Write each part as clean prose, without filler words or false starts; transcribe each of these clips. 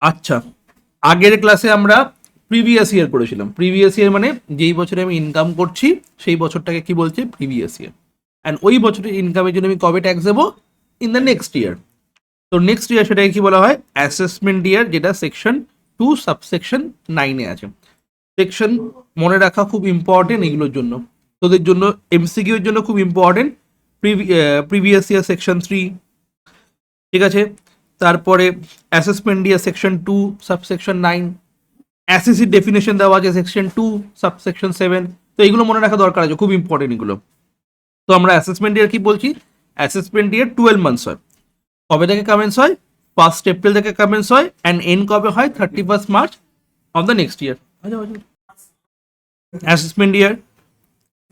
আচ্ছা, আগের ক্লাসে আমরা প্রিভিয়াস ইয়ার করেছিলাম। প্রিভিয়াস ইয়ার মানে যেই বছরে আমি ইনকাম করছি সেই বছরটাকে কি বলছে, প্রিভিয়াস ইয়ার। অ্যান্ড ওই বছরের ইনকামের জন্য আমি কবে ট্যাক্স দেবো, ইন দ্য নেক্সট ইয়ার। তো নেক্সট ইয়ার সেটাকে কি বলা হয়, অ্যাসেসমেন্ট ইয়ার, যেটা সেকশন 2 সাবসেকশন 9-এ আছে। সেকশন মনে রাখা খুব ইম্পর্টেন্ট এগুলোর জন্য, তোদের জন্য এমসিকিউ এর জন্য খুব ইম্পর্টেন্ট। প্রিভিয়াস ইয়ার সেকশন 3, ঠিক আছে। তারপরে অ্যাসেসমেন্ট ইয়ার সেকশন 2 সাবসেকশন 9, অ্যাসিসির ডেফিনেশন দেওয়া আছে সেকশন 2 সাবসেকশন 7। তো এইগুলো মনে রাখা দরকার আছে, খুব ইম্পর্টেন্ট এগুলো। তো আমরা অ্যাসেসমেন্ট ইয়ার কি বলছি, অ্যাসেসমেন্ট ইয়ার 12 মান্থস হয়। কবে থেকে কমেন্স হয়, 1 এপ্রিল থেকে কমেন্স হয়, অ্যান্ড এন্ড কবে হয়, 31 March of the next year. Assessment year,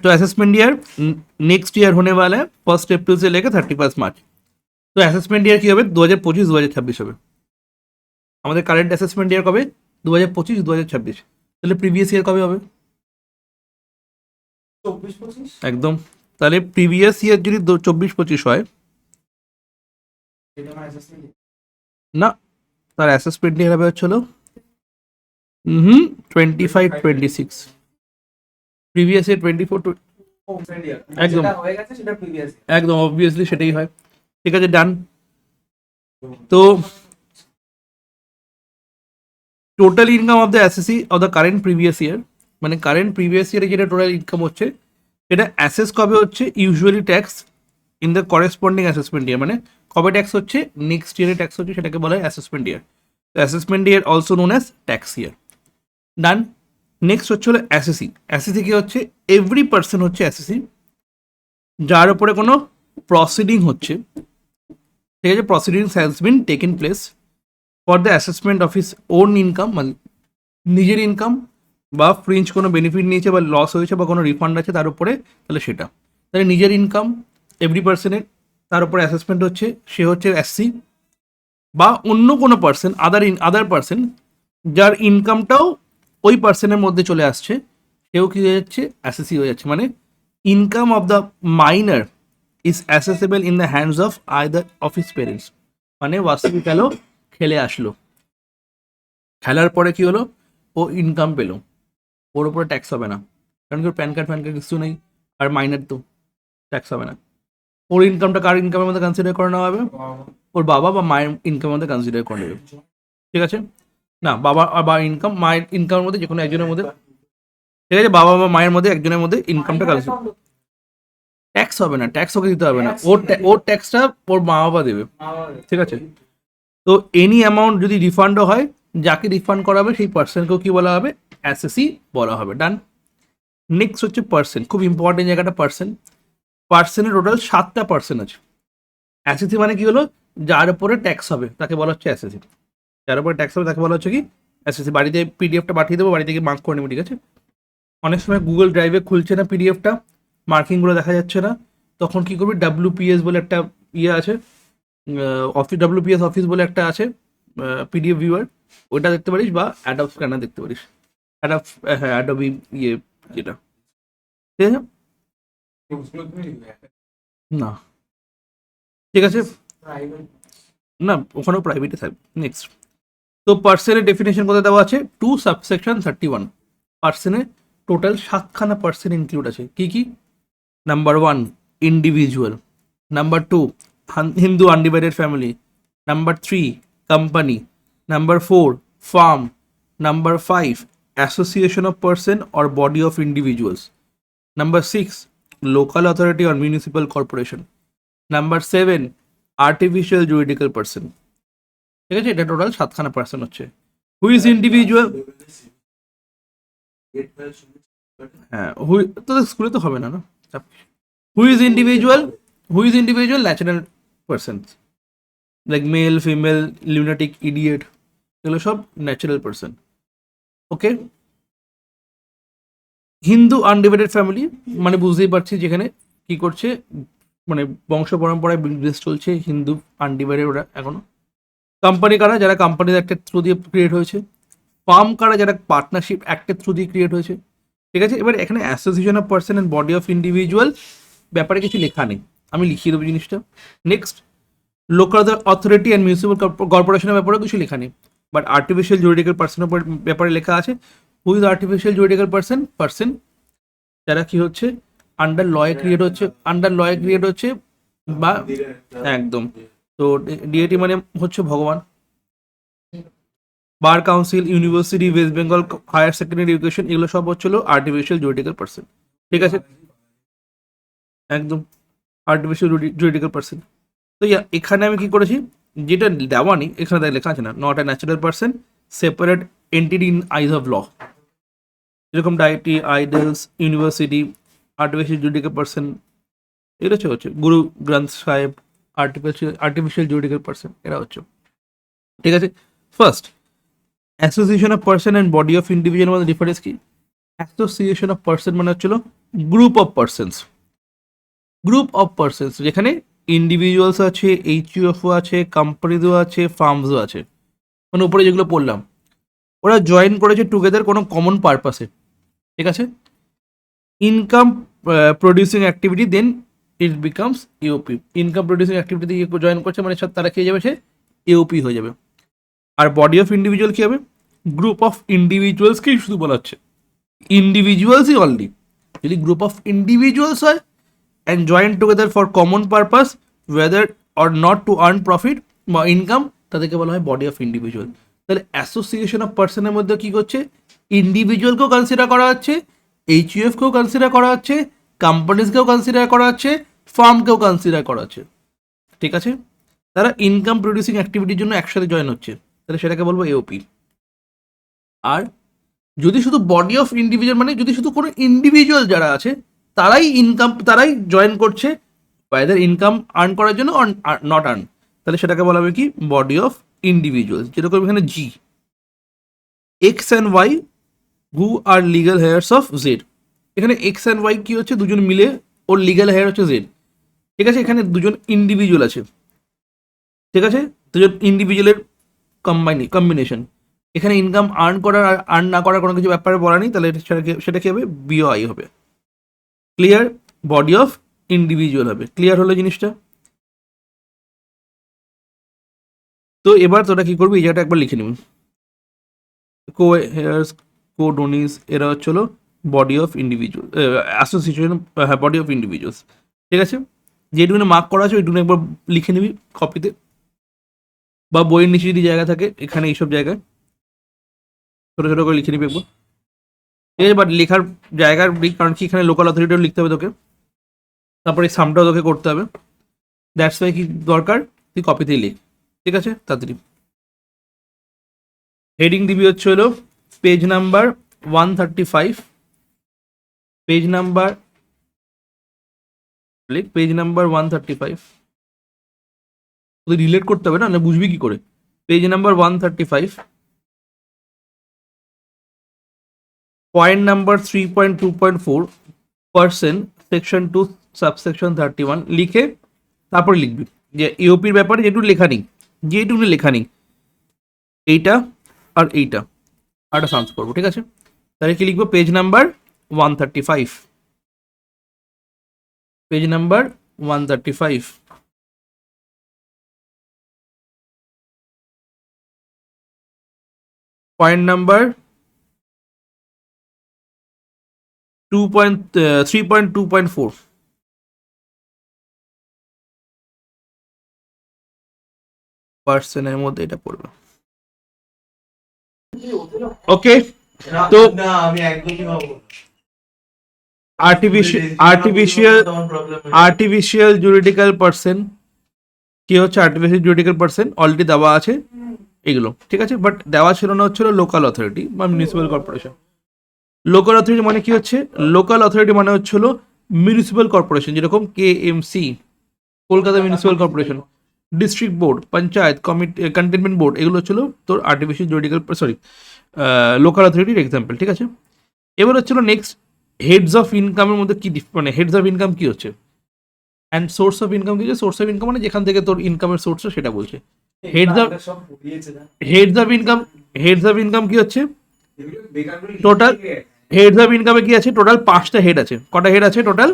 तो असेसमेंट ईयर नेक्स्ट ईयर होने वाला है 1 अप्रैल से लेकर 31 मार्च। तो অ্যাসেসমেন্ট ইয়ার কি হবে, 2025 2026 হবে। আমাদের কারেন্ট অ্যাসেসমেন্ট ইয়ার কবে, 2025 2026। তাহলে প্রিভিয়াস ইয়ার কবে হবে, 24-25 একদম। তাহলে প্রিভিয়াস ইয়ার যদি 24-25 হয়, এটা আমার অ্যাসেসমেন্ট না, তার অ্যাসেসমেন্ট ইয়ার হবে হচ্ছিল 25-26। প্রিভিয়াস ইয়ার 24 ইয়ার একদম। যেটা হয়ে গেছে সেটা প্রিভিয়াস একদম অবভিয়াসলি সেটাই হয়। ঠিক আছে, ডান। তো total income of the অ্যাসেসি of the current previous year, মানে কারেন্ট প্রিভিয়াস ইয়ারে যেটা টোটাল ইনকাম হচ্ছে সেটা অ্যাসেস কবে হচ্ছে, usually tax in the corresponding assessment ইয়ার, মানে কবে ট্যাক্স হচ্ছে, নেক্সট ইয়ারে ট্যাক্স হচ্ছে, সেটাকে বলা হয় assessment year. Assessment year also known as tax year. Done. Next হচ্ছে হলো অ্যাসেসি। অ্যাসেসি কি হচ্ছে, এভরি পার্সন হচ্ছে অ্যাসেসি যার উপরে কোনো প্রসিডিং হচ্ছে, ঠিক আছে, proceedings has been taken place for the assessment of his own income, মানে নিজের ইনকাম বা ফ্রিঞ্জ কোনো বেনিফিট নিয়েছে বা লস হয়েছে বা কোনো রিফান্ড আছে তার উপরে, তাহলে সেটা। তাহলে নিজের ইনকাম এভরি পার্সনের, তার উপরে অ্যাসেসমেন্ট হচ্ছে, সে হচ্ছে এসসি, বা অন্য কোনো পার্সন, আদার পার্সন যার ইনকামটাও ওই পার্সনের মধ্যে চলে আসছে, সেও কি হয়ে যাচ্ছে, অ্যাসেসি হয়ে যাচ্ছে। মানে income of the minor is অ্যাসেসেবল in the hands of either of his parents. মানে বাস্তবিক গেল, খেলে আসলো, খেলার পরে কি হলো, ও ইনকাম পেলো, ওর উপরে ট্যাক্স হবে না, কারণ কি ওর প্যান কার্ড কিছু নেই, আর মাইনার তো ট্যাক্স হবে না। ওর ইনকামটা কার ইনকামের মধ্যে কনসিডার করে নেওয়া হবে, ওর বাবা বা মায়ের ইনকামের মধ্যে কনসিডার করে নেবে। ঠিক আছে, না বাবা বা ইনকাম, মায়ের ইনকামের মধ্যে যে কোনো একজনের মধ্যে, ঠিক আছে, বাবা বা মায়ের মধ্যে একজনের মধ্যে ইনকামটা কনসিডার, ট্যাক্স হবে না, ট্যাক্স ওকে দিতে হবে না, ওর ট্যাক্সটা ওর মা বাবা দেবে। ঠিক আছে, তো এনি অ্যামাউন্ট যদি রিফান্ডও হয়, যাকে রিফান্ড করা হবে সেই পার্সনকেও কি বলা হবে, অ্যাসেসি বলা হবে। ডান। নেক্সট হচ্ছে পার্সন, খুব ইম্পর্টেন্ট জায়গাটা পার্সন। পার্সনের টোটাল 7টা পার্সন আছে। অ্যাসেসি মানে কি হলো, যার উপরে ট্যাক্স হবে তাকে বলা হচ্ছে অ্যাসেসি, যার উপরে ট্যাক্স হবে তাকে বলা হচ্ছে কি, অ্যাসেসি। বাড়িতে পিডিএফটা পাঠিয়ে দেবো, বাড়ি থেকে মার্ক করে নেবো, ঠিক আছে। অনেক সময় গুগল ড্রাইভে খুলছে না পিডিএফটা, মার্কিংগুলো দেখা যাচ্ছে না, তখন কি করবি, ডাব্লিউপিএস বলে একটা ইয়ে আছে, অফিস ডাব্লিউপিএস অফিস বলে একটা আছে, পিডিএফ ভিউয়ার, ওইটা দেখতে পারিস, বা অ্যাডব স্ক্যানার দেখতে পারিস, অ্যাডব, হ্যাঁ অ্যাডবি ইয়ে যেটা, ঠিক আছে। না, ঠিক আছে, না ওখানেও প্রাইভেটে থাকবে। নেক্সট, তো পার্সনের ডেফিনেশন কোথায় দেওয়া আছে, 2 সাবসেকশন 31। পার্সনের টোটাল 7খানা পার্সন ইনক্লুড আছে। কি কি, number 1 individual, number 2 Hindu undivided family, number 3 company, number 4 farm, number 5 association of person or body of individuals, number 6 local authority or municipal corporation, number 7 artificial juridical person. ঠিক আছে, এটা total 7খানা person হচ্ছে। হু is individual, হ্যাঁ তোদের স্কুলে তো হবে না, না। Who is individual, who is individual, natural person, like male female lunatic idiot, এগুলো সব natural person. Okay, Hindu undivided family মানে বুঝতেই পারছি যেখানে কি করছে, মানে বংশ পরম্পরায় বিজনেস চলছে, হিন্দু আনডিভাইডেড ওরা এখনো। কোম্পানি কারা, যারা কোম্পানির অ্যাক্টের থ্রু দিয়ে ক্রিয়েট হয়েছে। ফার্ম কারা, যারা পার্টনারশিপ অ্যাক্টের থ্রু দিয়ে ক্রিয়েট হয়েছে। ঠিক আছে, এবার এখানে association of person and body of individual ব্যাপারে কিছু লেখা নেই, আমি লিখিয়ে দেবো জিনিসটা। Next, local authority and municipal কর্পোরেশনের ব্যাপারেও কিছু লেখা নেই। বাট আর্টিফিশিয়াল জুরিডিক্যাল পার্সনের ব্যাপারে লেখা আছে who is artificial juridical person যারা কি হচ্ছে আন্ডার লয়ে ক্রিয়েট হচ্ছে বা একদম। তো ডিএটি মানে হচ্ছে ভগবান। Bar council, university, West Bengal higher secondary education, এগুলো সব হচ্ছিল আর্টিফিশিয়াল জুরিডিক্যাল পার্সন। ঠিক আছে, একদম আর্টিফিশিয়াল জুরিডিক্যাল পার্সন। তো এখানে আমি কি করেছি, যেটা দেওয়া নেই এখানে তাই লেখা আছে না, not a natural person, separate entity in eyes of law, যেরকম deity, idols, university, artificial juridical person, এগুলো হচ্ছে গুরু গ্রন্থ সাহেব, আর্টিফিশিয়াল জুরিডিক্যাল পার্সন, এরা হচ্ছে। ঠিক আছে, first association of person and body of individual মধ্যে ডিফারেন্স কি? অ্যাসোসিয়েশন অফ পার্সন মানে হচ্ছিল গ্রুপ অফ পার্সনস, যেখানে ইন্ডিভিজুয়ালস আছে, এইচইউএফও আছে, কোম্পানিজও আছে, ফার্মসও আছে, মানে উপরে যেগুলো পড়লাম, ওরা জয়েন করেছে টুগেদার কোনো কমন পারপাসে। ঠিক আছে, income producing activity, then it becomes UP. Income producing activity join করছে মানে তারা কি হয়ে যাবে, সে ইউপি হয়ে যাবে। আর বডি অফ ইন্ডিভিজুয়াল কি হবে? গ্রুপ অফ ইন্ডিভিজুয়ালসকেই শুধু বলা হচ্ছে, ইন্ডিভিজুয়ালসই অনলি। যদি গ্রুপ অফ ইন্ডিভিজুয়ালস হয় and join together for common purpose whether or not to earn profit বা ইনকাম, তাদেরকে বলা হয় বডি অফ ইন্ডিভিজুয়াল। তাহলে অ্যাসোসিয়েশন অফ পার্সনের মধ্যে কি করছে, ইন্ডিভিজুয়ালকেও কনসিডার করা হচ্ছে, এইচইউএফকেও কনসিডার করা হচ্ছে, কোম্পানিজকেও কনসিডার করা হচ্ছে, ফার্মকেও কনসিডার করা হচ্ছে। ঠিক আছে, তারা ইনকাম প্রডিউসিং অ্যাক্টিভিটির জন্য একসাথে জয়েন হচ্ছে, তাহলে সেটাকে বলবো এওপি। আর যদি শুধু বডি অফ ইন্ডিভিজুয়াল মানে যদি শুধু কোনো ইন্ডিভিজুয়াল যারা আছে তারাই জয়েন করছে বাইদের ইনকাম আর্ন করার জন্য নট আর্ন, তাহলে সেটাকে বলা হবে কি বডি অফ ইন্ডিভিজুয়াল। যেরকম এখানে জি, X and Y who are legal heirs of Z, এখানে এক্স অ্যান্ড ওয়াই কি হচ্ছে, দুজন মিলে ওর লিগাল হেয়ার হচ্ছে জেড। ঠিক আছে, এখানে দুজন ইন্ডিভিজুয়াল আছে, ঠিক আছে, দুজন ইন্ডিভিজুয়ালের কম্বিনেশন। এখানে ইনকাম আর্ন করার আর আর্ন না করার কোনো কিছু ব্যাপারে বলা নেই, তাহলে সেটা কি হবে, বিওআই হবে। ক্লিয়ার, বডি অফ ইন্ডিভিজুয়াল হবে। ক্লিয়ার হলো জিনিসটা? তো এবার তোরা কি করবি, এই জায়গাটা একবার লিখে নিবি, কো হেয়ার্স, কো ডোনিস, এরা হচ্ছিল বডি অফ ইন্ডিভিজুয়াল, অ্যাসোসিয়েশন, হ্যাঁ বডি অফ ইন্ডিভিজুয়ালস। ঠিক আছে, যেটুকুনি মার্ক করা আছে ওইটুকুনি একবার লিখে নিবি কপিতে, বা বইয়ের নিচে যদি জায়গা থাকে এখানে এইসব জায়গায় ছোটো ছোটো করে লিখে নিবি একবার। ঠিক আছে, বাট লেখার জায়গার কারণ কি এখানে লোকাল অথরিটিও লিখতে হবে তোকে, তারপরে এই সামটাও তোকে করতে হবে, দ্যাটস ওয়াই কি দরকার তুই কপিতেই লিখ। ঠিক আছে, তাড়াতাড়ি হেডিং দিবি হচ্ছে হলো পেজ নাম্বার 135, পেজ নাম্বার 135, তুই রিলেট করতে হবে না, বুঝবি কি করে। Page number 135, point number 3.2.4 percent section 2 subsection 31 লিখে তারপরে লিখবি যে ইউপির ব্যাপারে যেটুকু লেখা নেই এইটা আর এইটা আরটা সার্চ করবো। ঠিক আছে, তাহলে কি লিখবো, page number 135, page number 135, point number 3.2.4 পার্সেন্টের মধ্যে এটা পড়বে। ওকে, তো আমি একদমই ভাববো আর্টিফিশিয়াল জুরিডিক্যাল পার্সন কি হচ্ছে, আর্টিফিশিয়াল জুরিডিক্যাল পার্সন অলরেডি দেওয়া আছে এগুলো। ঠিক আছে, বাট দেওয়া ছিল না হচ্ছিল লোকাল অথরিটি বা মিউনিসিপ্যাল কর্পোরেশন। লোকাল অথরিটি মানে কি হচ্ছে, লোকাল অথরিটি মানে হচ্ছিল মিউনিসিপ্যাল কর্পোরেশন, যেরকম KMC Kolkata municipal corporation, district board, panchayat, containment board, এগুলো হচ্ছিল তোর আর্টিফিশিয়াল জুরিডিক্যাল লোকাল অথরিটির এক্সাম্পল। ঠিক আছে, এবার হচ্ছিল নেক্সট হেডস অফ ইনকামের মধ্যে কি মানে হেডস অফ ইনকাম কি হচ্ছে, অ্যান্ড সোর্স অফ ইনকাম কি হচ্ছে। সোর্স অফ ইনকাম মানে যেখান থেকে তোর ইনকামের সোর্স সেটা বলছে। হেডস অফ ইনকাম কি হচ্ছে, টোটাল হেডস অফ ইনকামে কি আছে, টোটাল 5টা হেড আছে। কটা হেড আছে total?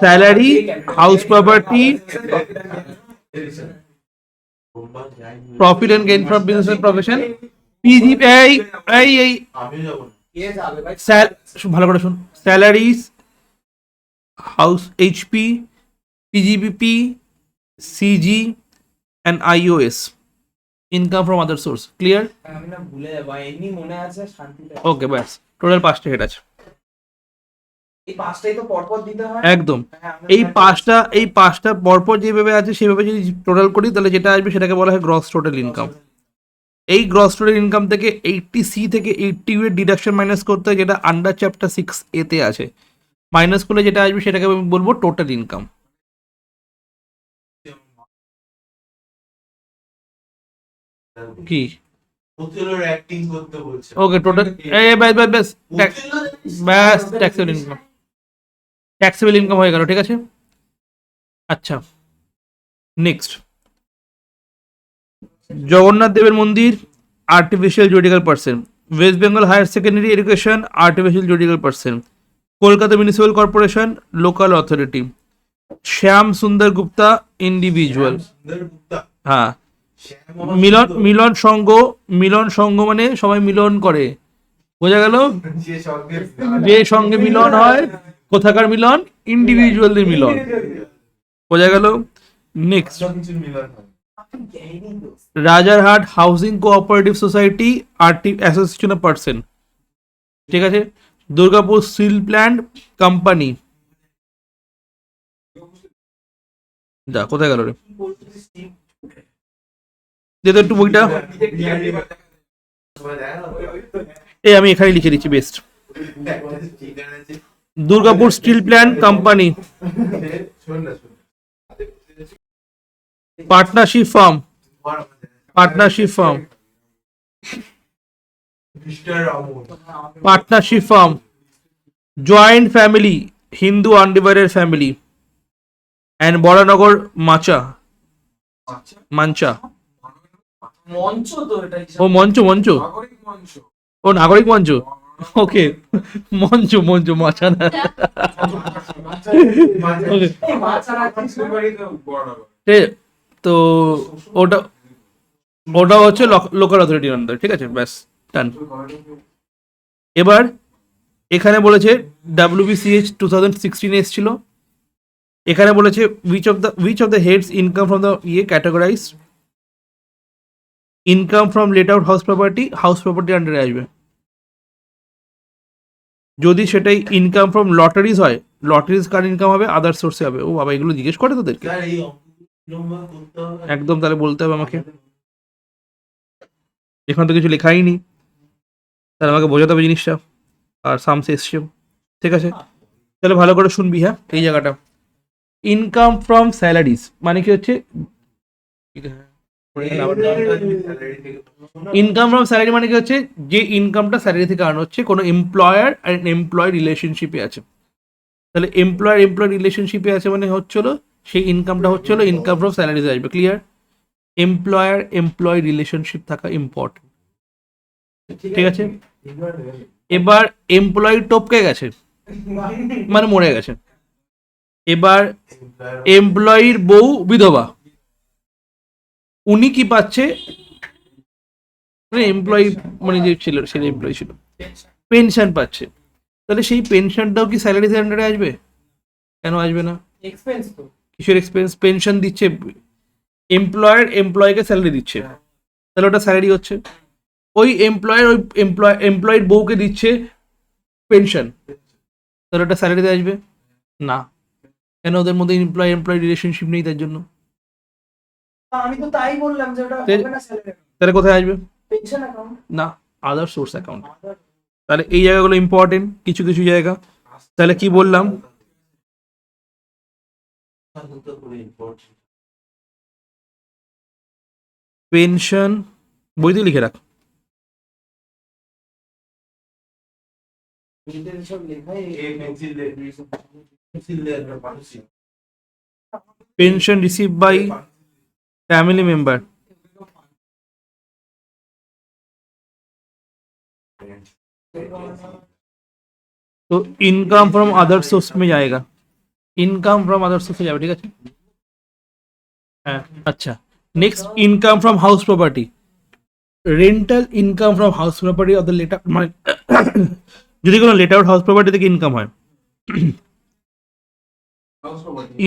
Salary, house property, profit and gain from business and profession, PG, এই আমি যাব না। কে যাবে ভাই? ভালো করে শুন, salaries, house HP, PGBP, CG and IOS, income from other source. Clear? আমি না ভুলে যাবো, এমনি মনে আছে শান্তিতে। ওকে, ব্যাস টোটাল 5টা হেড আছে এই পাঁচটাই তো পরপর দিতে হয়। একদম। হ্যাঁ, আমরা এই পাঁচটা পরপর যেভাবে আছে সেভাবে যদি টোটাল করি তাহলে যেটা আসবে সেটাকে বলা হয় গ্রস টোটাল ইনকাম। এই গ্রস টোটাল ইনকাম থেকে 80C থেকে 80 এর ডিডাকশন মাইনাস করতে হয়, যেটা আন্ডার চ্যাপ্টার 6A তে আছে। মাইনাস করলে যেটা আসবে সেটাকে আমি বলবো টোটাল ইনকাম। কি? উকিলের অ্যাক্টিং করতে বলছে। ওকে, টোটাল ব্যাস ব্যাস ট্যাক্সেবল ইনকাম, ট্যাক্সেবল ইনকাম হয়ে গেল, ঠিক আছে। আচ্ছা, নেক্সট, জগন্নাথ দেবের মন্দির, artificial judicial person. West Bengal higher secondary education, artificial judicial person. Kolkata municipal corporation, local authority. Shyam Sundar Gupta, individual. সুন্দর গুপ্তা। হ্যাঁ, শ্যাম আমার মিলন সুন্দর। মিলন সংঘ, মিলন সংঘ মানে সবাই মিলন করে, বোঝা গেল। যে সঙ্গে যে সঙ্গে মিলন হয়, কোথাকার মিলন? ইন্ডিভিজুয়ালদের মিলন, বোঝা গেল। নেক্সট, সব কিছু মিলন হয়। আপনি জ্ঞানী তো। Rajarhat housing cooperative society, association of person, ঠিক আছে। দুর্গাপুর স্টিল প্ল্যান্ট কোম্পানি, যা কোথায় গেল রে, দে তো একটু বইটা। এই আমি এখানে লিখে দিচ্ছি, best. Durgapur steel plant company, শোন না, শোন। Partnership firm, mister Raman. Partnership firm, joint family, Hindu undivided family, and Baranagar মাঞ্চা। মঞ্চ তো এটা ও মঞ্চ, নাগরিক মঞ্চ। ও নাগরিক মঞ্চ, ওকে, মঞ্চ মাচা না। Okay. এই বাচ্চারা কিছু বাড়িতে বড় ঠিক আছে? তো ওটা হচ্ছে লোকাল অথরিটির আন্ডার, ঠিক আছে, ব্যাস ডান। এবার এখানে বলেছে WBCH 2016 এসেছিল, এখানে বলেছে which of the heads income from the categorized income from let out house property আন্ডারে আসবে। যদি সেটাই ইনকাম ফ্রম লটারিজ হয়, লটারিজ কার ইনকাম হবে, আদার সোর্সে হবে। ও বাবা, এগুলো জিজ্ঞেস করে তোদেরকে স্যার এই অঙ্কগুলো করতে হবে। একদম, তাহলে বলতে হবে আমাকে, এখানে তো কিছু লেখাই নি, তাহলে আমাকে বোঝাতে হবে জিনিসটা। আর সামস এসছে, ঠিক আছে। তাহলে ভালো করে শুনবি, হ্যাঁ, এই জায়গাটা ইনকাম ফ্রম স্যালারিজ মানে কি হচ্ছে, ইনকাম ফ্রম স্যালারি মানে কি হচ্ছে, যে ইনকামটা স্যালারি থেকে আর্ন হচ্ছে, কোনো এমপ্লয়ার আর এমপ্লয় রিলেশনশিপে আছে। তাহলে এমপ্লয় রিলেশনশিপে আছে মানে হচ্ছিল সেই ইনকামটা হচ্ছিল ইনকাম ফ্রম স্যালারিজ আসবে। ক্লিয়ার? এমপ্লয় রিলেশনশিপ থাকা ইম্পর্টেন্ট, ঠিক আছে। এবার এমপ্লয় টপকে গেছে মানে মরে গেছে, এবার এমপ্লয়ির বউ বিধবা, উনি কি পাচ্ছে, এমপ্লয়ি মানে যে ছিল সে এমপ্লয়ি ছিল, পেনশন পাচ্ছে। তাহলে সেই পেনশনটাও কি স্যালারিজ আন্ডারে আসবে? কেন আসবে না? এক্সপেন্স তো। কিসের এক্সপেন্স? পেনশন দিচ্ছে এমপ্লয়কে স্যালারি দিচ্ছে, তাহলে ওটা স্যালারি হচ্ছে। ওই এমপ্লয়ের বউকে দিচ্ছে পেনশন, তাহলে ওটা স্যালারিতে আসবে না। কেন? ওদের মধ্যে এমপ্লয় রিলেশনশিপ নেই, তার জন্য। আমি তো তাই বললাম যে ওটা তে- হবে না স্যালারি, তাহলে কোথায় আসবে? Pension account. না, আদার সোর্স অ্যাকাউন্ট। তাহলে এই জায়গাগুলো ইম্পর্টেন্ট, কিছু কিছু জায়গা। তাহলে কি বললাম? পেনশন বইতে লিখে রাখ, সব লেখাই pension receive by family member. तो इनकम फ्रॉम अदर सोर्स में जाएगा, इनकम फ्रॉम अदर सोर्स में जाएगा, ठीक है। हाँ, अच्छा। Next income from house property, rental income from house property of the letter, মানে যদি কোনো লেট আউট হাউস প্রপার্টি থেকে ইনকাম হয়,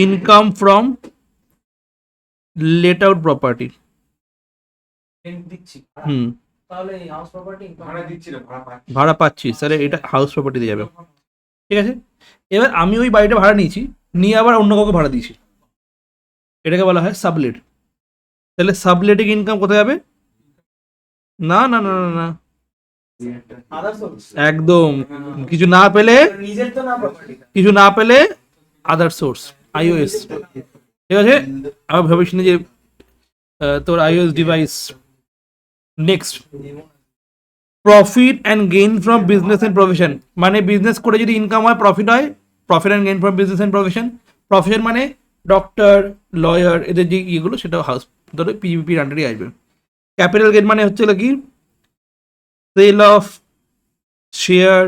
income from late out property, Rent দিচ্ছি হুম, তাহলে এই হাউস প্রপার্টি ভাড়া দিচ্ছি না, ভাড়া পাচ্ছি। ভাড়া পাচ্ছিস তাহলে এটা হাউস প্রপার্টিতে যাবে, ঠিক আছে। এবার আমি ওই বাড়িটা ভাড়া নিয়েছি, নিয়ে আবার অন্য কাউকে ভাড়া দিয়েছি, এটাকে বলা হয় সাবলেট। তাহলে সাবলেটিং ইনকাম কোথায় যাবে? না না না না না, আদার সোর্স, একদম কিছু না পেলে, নিজের তো না প্রপার্টি। কিছু না পেলে আদার সোর্স, আইওএস, ঠিক আছে। আবার ভাবিস না যে তোর iOS device. Next, profit and gain from business and profession, মানে বিজনেস করে যদি ইনকাম হয়, প্রফিট হয়, profit and gain from business and profession. Profession মানে ডক্টর, লয়ার, এদের যে ইয়েগুলো সেটা হাউস ধরো পিভিপির আন্ডারে আসবে। ক্যাপিটাল গেইন মানে হচ্ছে কি, sale of share,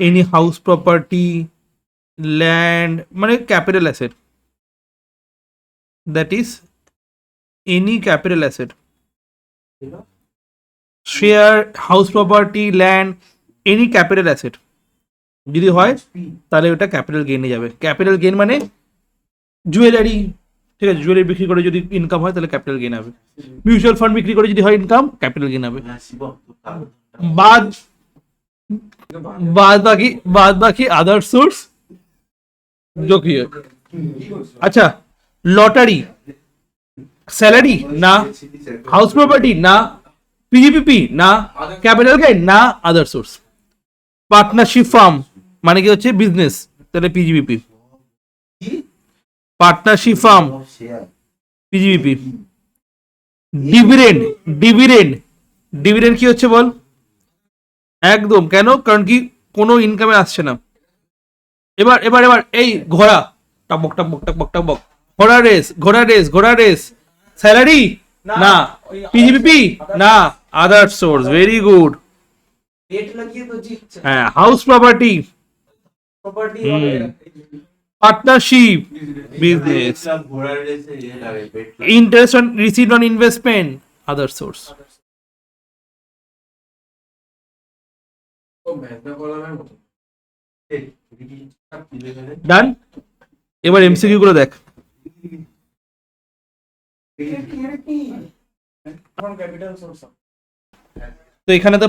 any house property, land, মানে capital asset, that is any capital asset, share, house property, land, any capital asset যদি হয় তাহলে ওটা ক্যাপিটাল গেইনে যাবে। ক্যাপিটাল গেইন মানে জুয়েলারি, ঠিক আছে, জুয়েলারি বিক্রি করে যদি ইনকাম হয় তাহলে ক্যাপিটাল গেইন হবে। মিউচুয়াল ফান্ড বিক্রি করে যদি হয় ইনকাম, ক্যাপিটাল গেইন হবে। বাদ বাদ বাকি আদার সোর্স যোগী। আচ্ছা, লটারি, স্যালারি না, হাউস প্রপার্টি না, পিজিপিপি না, ক্যাপিটাল গেইন না, আদার সোর্স। পার্টনারশিপ ফার্ম মানে কি হচ্ছে বিজনেস, তাহলে PGPP. Partnership firm, PGPP. Dividend, dividend, dividend কি হচ্ছে বল? একদম, কেন? কারণ কি কোনো ইনকামে আসছে না। এবার এবার এবার এই ঘোড়া, টকবক টকবক টকবক টকবক, ঘোড়া রেস, ঘোড়া রেস, ঘোড়া রেস। স্যালারি না, পিজিপিপি না, other source. Very good. Rate লাগিয়ে তো জিতছে হ্যাঁ, house property, property. Partnership, business, ঘোড়ার রেসে ইয়ে লাগে, পেট লাগে। Interest on receive on investment, other source. ও ম্যাগনা কলামের মতো। এই, এটা কি সব তুলে ফেলে? ডান। এবার এমসিকিউ গুলো দেখ। Capital source. তো এখানে তো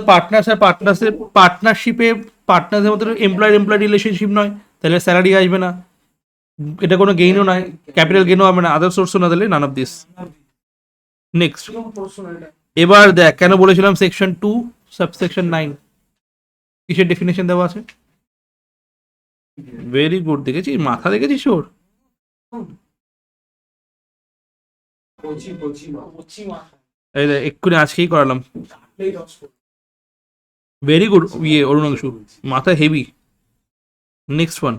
পার্টনারশিপে পার্টনারদের মধ্যে এমপ্লয় রিলেশনশিপ নয়, তাহলে স্যালারি আসবে না, এটা কোনো গেইনও নয়, ক্যাপিটাল গেইনও হবে না, আদার সোর্সও না, তাহলে নান অফ দিস। নেক্সট, এবার দেখ কেন বলেছিলাম সেকশন 2 সাবসেকশন 9 কিসের ডেফিনেশন দেওয়া আছে। ভেরি গুড, দেখেছিস, মাথা দেখেছিস ওর। এই দেখ, এক্ষুনি আজকেই করালাম। ভেরি গুড, অরুণাংশু, মাথা heavy. Next one,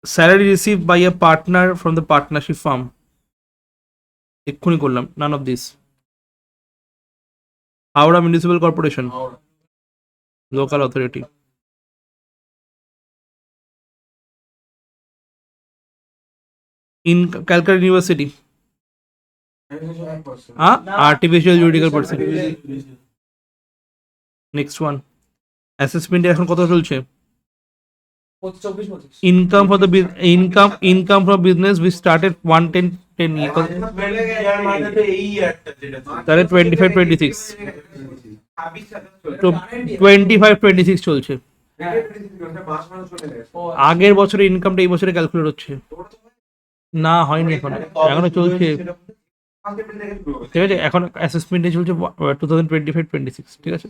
salary receive by a partner from the partnership firm, এক্ষুনি করলাম, none of this. Howrah municipal corporation, local authority. In Calcutta university, artificial judicial person. Next one, assessment এখন কত চলছে? 24-25 income for the income from business which started 110 year মানে তো এই ইয়ারটা যেটা ছিল। তাহলে 25-26 তো 25-26 চলছে। মাস মানে চলে গেছে। আগের বছরের ইনকামটা এই বছরে ক্যালকুলেট হচ্ছে না, হয়নি এখনো চলছে, ঠিক আছে। এখন অ্যাসেসমেন্টে চলছে 2025-26, ঠিক আছে।